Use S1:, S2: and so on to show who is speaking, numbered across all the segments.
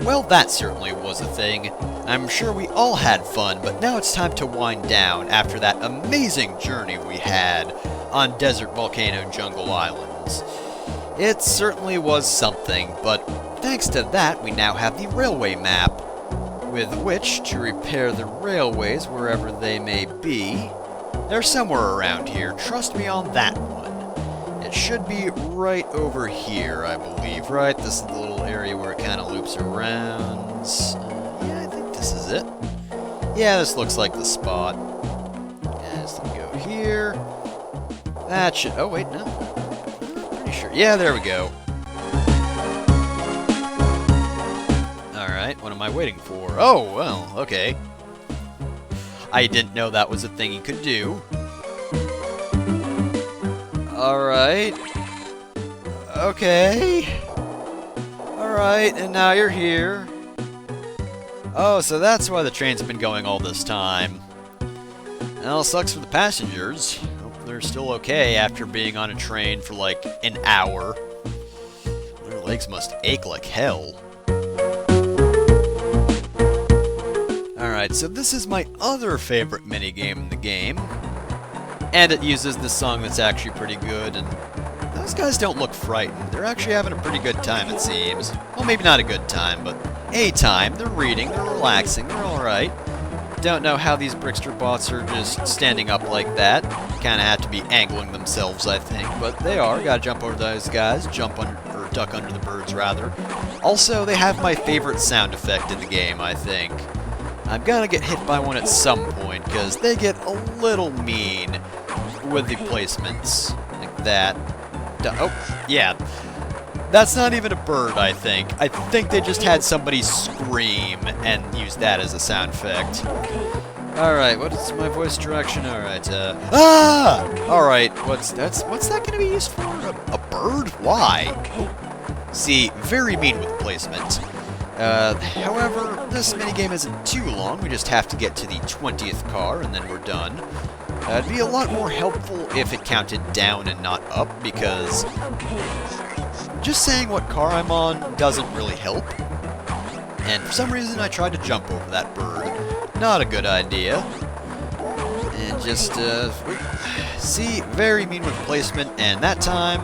S1: Well, that certainly was a thing. I'm sure we all had fun, but now it's time to wind down after that amazing journey we had on Desert Volcano Jungle Islands. It certainly was something, but thanks to that we now have the railway map, with which to repair the railways wherever they may be. They're somewhere around here, trust me on that one. It should be right over here, I believe, right? This is the little area where it kind of loops around. Yeah, I think this is it. Yeah, this looks like the spot. Let's go here. That should... Oh, wait, no. Pretty sure. Yeah, there we go. Alright, what am I waiting for? Oh, well, okay. I didn't know that was a thing you could do. Alright. Okay. Alright, and now you're here. Oh, so that's why the train's been going all this time. Well, sucks for the passengers. Hope they're still okay after being on a train for like an hour. Their legs must ache like hell. Alright, so this is my other favorite minigame in the game. And it uses this song that's actually pretty good, and those guys don't look frightened. They're actually having a pretty good time, it seems. Well, maybe not a good time, but a time. They're reading, they're relaxing, they're alright. Don't know how these Brickster bots are just standing up like that. Kinda have to be angling themselves, I think, but they are. Gotta jump over those guys, jump under, or duck under the birds, rather. Also, they have my favorite sound effect in the game, I think. I'm gonna get hit by one at some point, because they get a little mean with the placements like that. Oh, yeah. That's not even a bird, I think. I think they just had somebody scream and use that as a sound effect. Alright, what is my voice direction? Alright, ah! Alright, what's that gonna be used for? A bird? Why? See, very mean with placement. However, this minigame isn't too long. We just have to get to the 20th car, and then we're done. It'd be a lot more helpful if it counted down and not up, because just saying what car I'm on doesn't really help. And for some reason, I tried to jump over that bird. Not a good idea. And just, see, very mean with placement, and that time,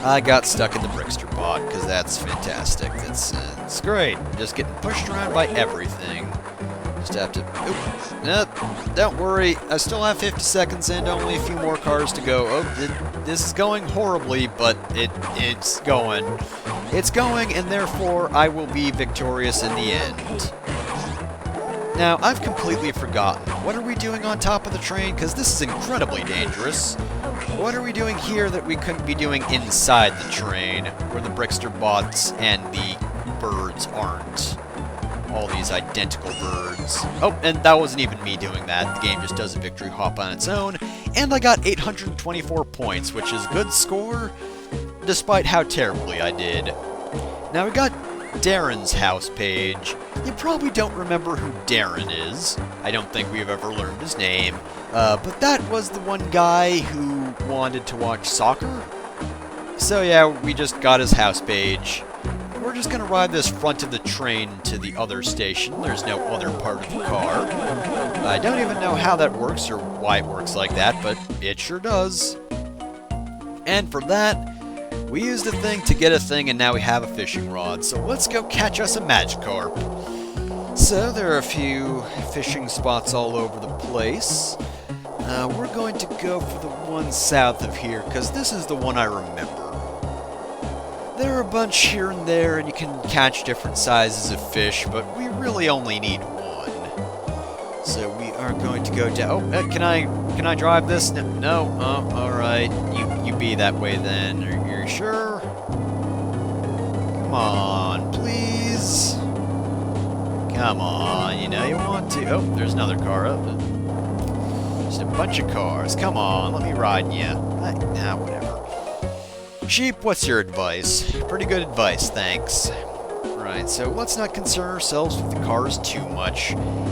S1: I got stuck in the Brickster bot, because that's fantastic. It's great. Just getting pushed around by everything. Just have to... Oop, nope, don't worry. I still have 50 seconds and only a few more cars to go. Oh, this is going horribly, but it's going. It's going, and therefore I will be victorious in the end. Now, I've completely forgotten. What are we doing on top of the train? Because this is incredibly dangerous. What are we doing here that we couldn't be doing inside the train, where the Brickster bots and the birds aren't? All these identical birds. Oh, and that wasn't even me doing that. The game just does a victory hop on its own. And I got 824 points, which is a good score, despite how terribly I did. Now we got Darren's house page. You probably don't remember who Darren is. I don't think we've ever learned his name. But that was the one guy who wanted to watch soccer. So yeah, we just got his house page. We're just gonna ride this front of the train to the other station. There's no other part of the car. I don't even know how that works or why it works like that, but it sure does. And for that, we used a thing to get a thing, and now we have a fishing rod. So let's go catch us a Magikarp. So there are a few fishing spots all over the place. We're going to go for the one south of here, because this is the one I remember. There are a bunch here and there, and you can catch different sizes of fish, but we really only need one. So we are going to go down. Oh, can I drive this? No. Oh, all right. You be that way then. Are you sure? Come on, please. Come on. You know you want to. Oh, there's another car up. Just a bunch of cars. Come on, let me ride you. Nah, whatever. Sheep, what's your advice? Pretty good advice, thanks. Right, so let's not concern ourselves with the cars too much.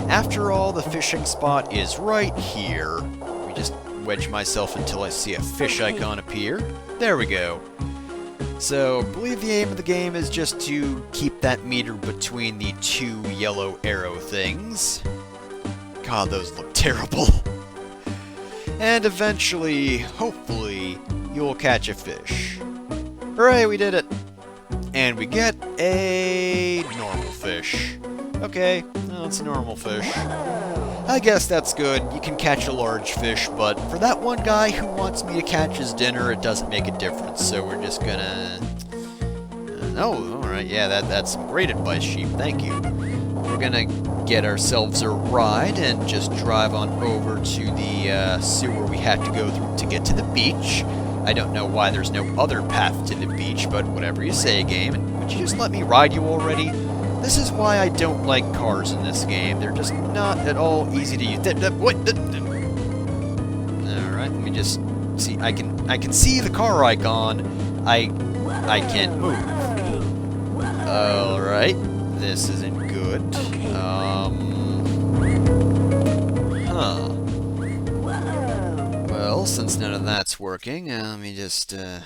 S1: After all, the fishing spot is right here. We just wedge myself until I see a fish icon appear. There we go. So, I believe the aim of the game is just to keep that meter between the two yellow arrow things. God, those look terrible. And eventually, hopefully, you'll catch a fish. Hooray, we did it! And we get a normal fish. Okay, well, it's a normal fish. I guess that's good. You can catch a large fish, but for that one guy who wants me to catch his dinner, it doesn't make a difference. So we're just gonna... oh, alright, yeah, that's some great advice, Sheep. Thank you. We're gonna get ourselves a ride and just drive on over to the sewer we had to go through to get to the beach. I don't know why there's no other path to the beach, but whatever you say, game. Would you just let me ride you already? This is why I don't like cars in this game. They're just not at all easy to use. What? Alright, let me just see. I can see the car icon. I can't move. Alright. This isn't good. Well, since none of that's working, let me just do a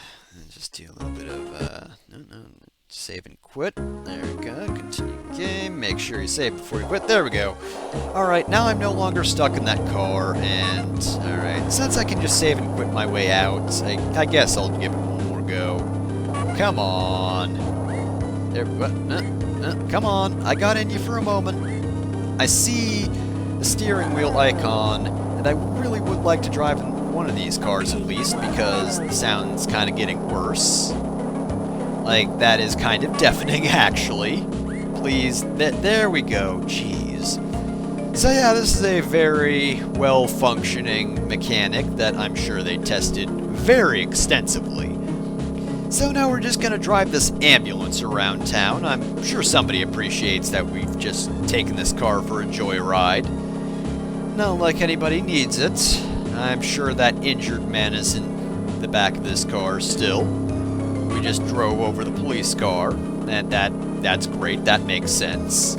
S1: little bit of, save and quit. There we go. Continue game. Make sure you save before you quit. There we go. Alright, now I'm no longer stuck in that car, and, alright, since I can just save and quit my way out, I guess I'll give it one more go. Come on. There, come on. I got in you for a moment. I see the steering wheel icon, and I really would like to drive in one of these cars at least, because the sound's kind of getting worse. Like, that is kind of deafening, actually. Please, there we go, jeez. So yeah, this is a very well-functioning mechanic that I'm sure they tested very extensively. So now we're just gonna drive this ambulance around town. I'm sure somebody appreciates that we've just taken this car for a joyride. Not like anybody needs it. I'm sure that injured man is in the back of this car still. We just drove over the police car, and that's great, that makes sense.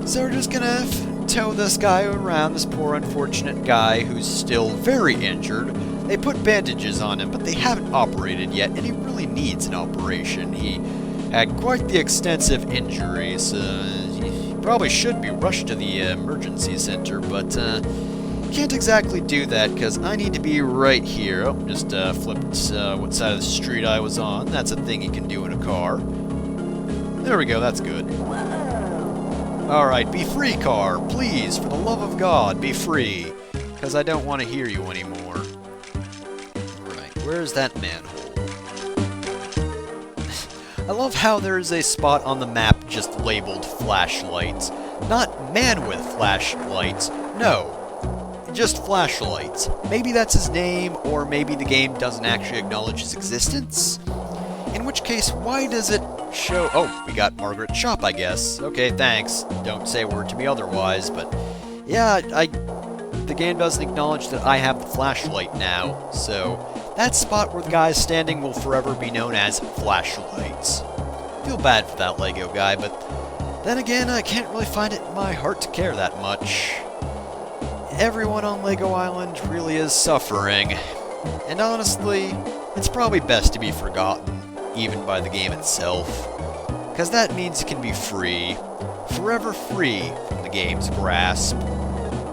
S1: So we're just gonna tow this guy around, this poor unfortunate guy who's still very injured. They put bandages on him, but they haven't operated yet, and he really needs an operation. He had quite the extensive injuries. He probably should be rushed to the emergency center, but can't exactly do that because I need to be right here. Oh, just flipped what side of the street I was on. That's a thing you can do in a car. There we go, that's good. Alright, be free, car. Please, for the love of God, be free. Because I don't want to hear you anymore. Right, where's that manhole? I love how there's a spot on the map just labeled flashlights. Not man with flashlights. No. Just flashlights. Maybe that's his name, or maybe the game doesn't actually acknowledge his existence. In which case, why does it show... Oh, we got Margaret's shop, I guess. Okay, thanks. Don't say a word to me otherwise, but... Yeah, the game doesn't acknowledge that I have the flashlight now, so... That spot where the guy's standing will forever be known as flashlights. Feel bad for that Lego guy, but... Then again, I can't really find it in my heart to care that much. Everyone on Lego Island really is suffering. And honestly, it's probably best to be forgotten, even by the game itself. Because that means you can be free. Forever free from the game's grasp.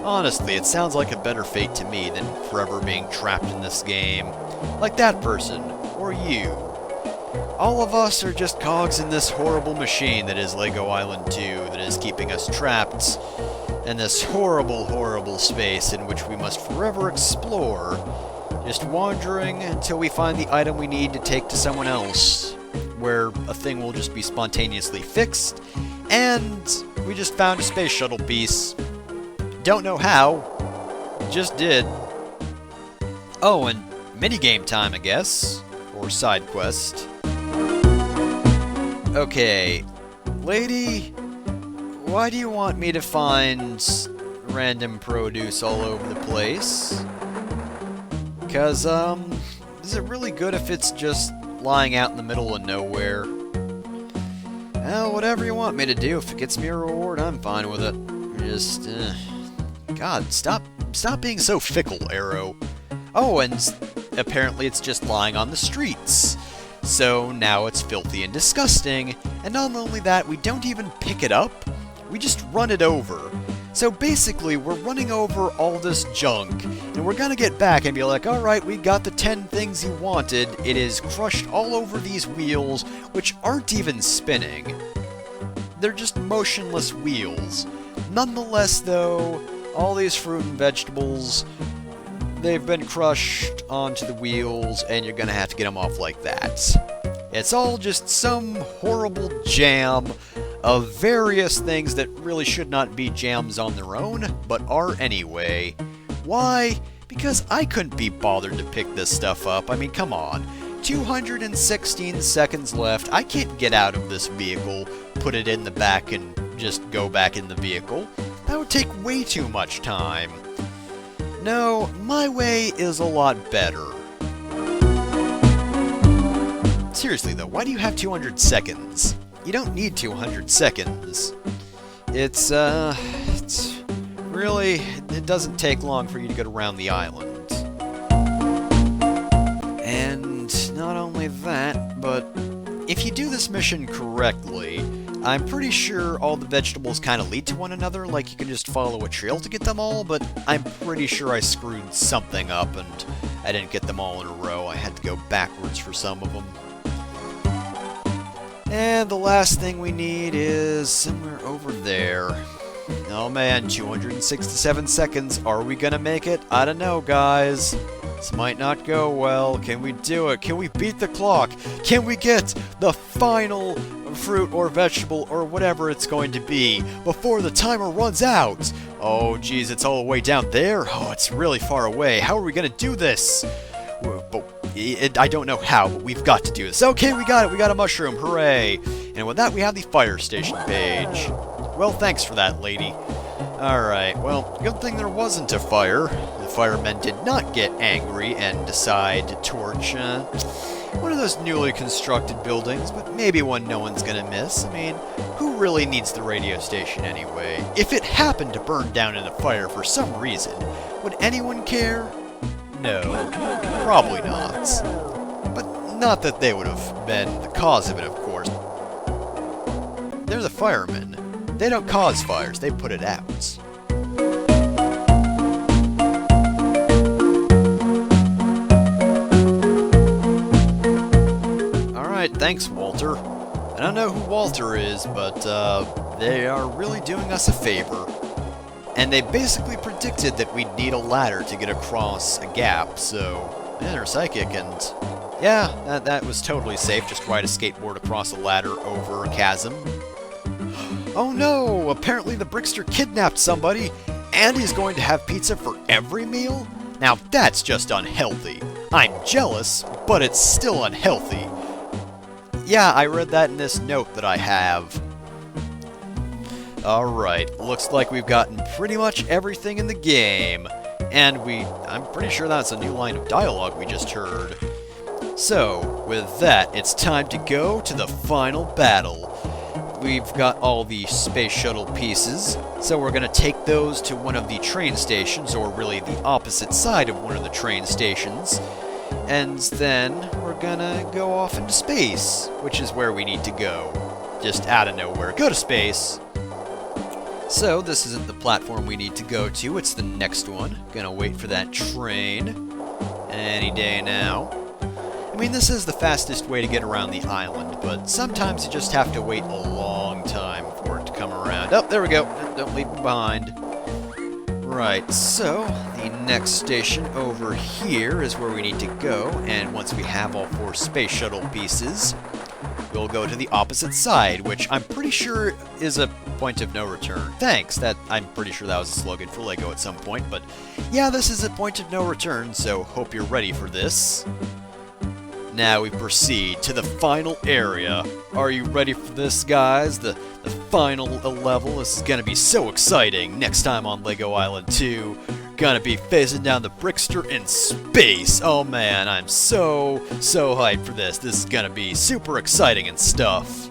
S1: Honestly, it sounds like a better fate to me than forever being trapped in this game. Like that person, or you. All of us are just cogs in this horrible machine that is Lego Island 2, that is keeping us trapped in this horrible, horrible space in which we must forever explore, just wandering until we find the item we need to take to someone else, where a thing will just be spontaneously fixed, and we just found a space shuttle piece. Don't know how, just did. Oh, and minigame time, I guess, or side quest. Okay, lady, why do you want me to find random produce all over the place? Because, is it really good if it's just lying out in the middle of nowhere? Well, whatever you want me to do, if it gets me a reward, I'm fine with it. Just, God, stop being so fickle, Arrow. Oh, and apparently it's just lying on the streets. So now it's filthy and disgusting, and not only that, we don't even pick it up, we just run it over. So basically, we're running over all this junk, and we're gonna get back and be like, alright, we got the 10 things you wanted, it is crushed all over these wheels, which aren't even spinning. They're just motionless wheels. Nonetheless, though, all these fruit and vegetables, they've been crushed onto the wheels, and you're gonna have to get them off like that. It's all just some horrible jam of various things that really should not be jams on their own, but are anyway. Why? Because I couldn't be bothered to pick this stuff up. I mean, come on. 216 seconds left. I can't get out of this vehicle, put it in the back, and just go back in the vehicle. That would take way too much time. No, my way is a lot better. Seriously though, why do you have 200 seconds? You don't need 200 seconds. It's really, it doesn't take long for you to get around the island. And not only that, but if you do this mission correctly, I'm pretty sure all the vegetables kind of lead to one another, like you can just follow a trail to get them all, but I'm pretty sure I screwed something up and I didn't get them all in a row. I had to go backwards for some of them. And the last thing we need is somewhere over there. Oh man, 267 seconds. Are we gonna make it? I don't know, guys. This might not go well. Can we do it? Can we beat the clock? Can we get the final fruit or vegetable or whatever it's going to be before the timer runs out? Oh geez, it's all the way down there? Oh, it's really far away. How are we gonna do this? I don't know how, but we've got to do this. Okay, we got it. We got a mushroom. Hooray. And with that, we have the fire station page. Well, thanks for that, lady. Alright, well, good thing there wasn't a fire. The firemen did not get angry and decide to torch one of those newly constructed buildings, but maybe one no one's gonna miss. I mean, who really needs the radio station anyway? If it happened to burn down in a fire for some reason, would anyone care? No, probably not. But not that they would have been the cause of it, of course. They're the firemen. They don't cause fires, they put it out. Alright, thanks, Walter. I don't know who Walter is, but they are really doing us a favor. And they basically predicted that we'd need a ladder to get across a gap, so yeah, they're psychic, and yeah, that was totally safe. Just ride a skateboard across a ladder over a chasm. Oh no! Apparently the Brickster kidnapped somebody, and he's going to have pizza for every meal? Now that's just unhealthy. I'm jealous, but it's still unhealthy. Yeah, I read that in this note that I have. Alright, looks like we've gotten pretty much everything in the game. And I'm pretty sure that's a new line of dialogue we just heard. So, with that, it's time to go to the final battle. We've got all the space shuttle pieces, so we're going to take those to one of the train stations, or really the opposite side of one of the train stations. And then we're going to go off into space, which is where we need to go. Just out of nowhere. Go to space! So, this isn't the platform we need to go to, it's the next one. Gonna wait for that train. Any day now. I mean, this is the fastest way to get around the island, but sometimes you just have to wait a long time for it to come around. Oh, there we go. Don't leave me behind. Right, so, the next station over here is where we need to go, and once we have all 4 space shuttle pieces, we'll go to the opposite side, which I'm pretty sure is a point of no return. Thanks, I'm pretty sure that was a slogan for LEGO at some point, but yeah, this is a point of no return, so hope you're ready for this. Now we proceed to the final area. Are you ready for this, guys? The final level. This is gonna be so exciting. Next time on LEGO Island 2, gonna be facing down the Brickster in space. Oh man, I'm so hyped for this. This is gonna be super exciting and stuff.